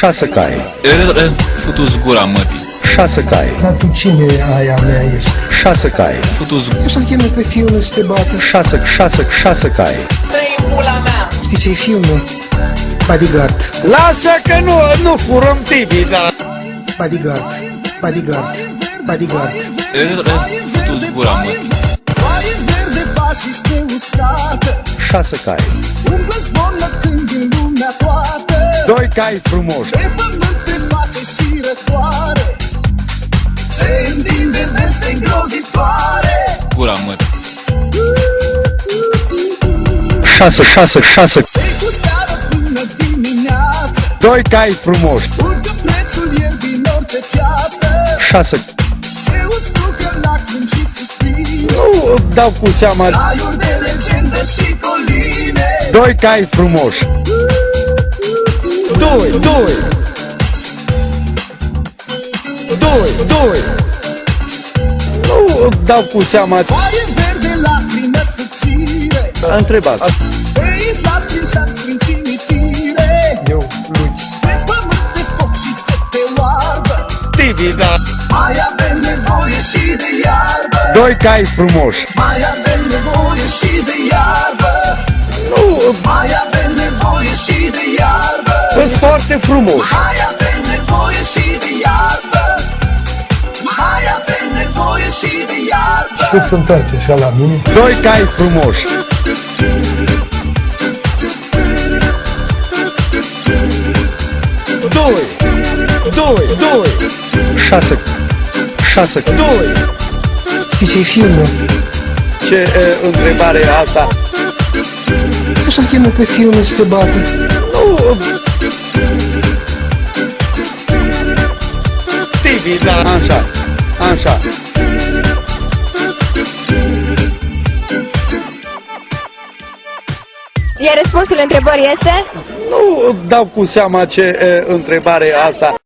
6 cai. Futu-ți gura, mătii. 6 cai. Dar tu cine aia mea ești? 6 cai. Futu-ți O să-l cheme pe fiul să te bată. 6 cai. Știi ce-i filmul? Bodyguard. Lasă că nu furăm tibi, dar... Bodyguard. Bodyguard. Bodyguard. Futu-ți gura, mătii. 6 cai. 2 cai frumoși. Gura, mătii. 6 2 cai frumoși. 6 Nu dau cu seama. 2 cai frumoși. 2 Nu dau cu seama. Întrebați. Eu, lui. Tibi, da. Mai avem nevoie și de iarbă. 2 cai frumoși. Mai avem nevoie și de iarbă. Nu, Mai avem nevoie și de iarbă. sunt foarte frumoși. Mai avem nevoie și de iarbă. Mai avem nevoie și de iarbă. Ce se întoarce așa la mine? 2 cai frumoși. 6 2 Știi ce-i filmul? Ce întrebare e asta? O să-l cheme pe fiul să te bată. Nu. Tibi, da, așa. Iar răspunsul întrebării este? Nu dau cu seama ce întrebare e asta.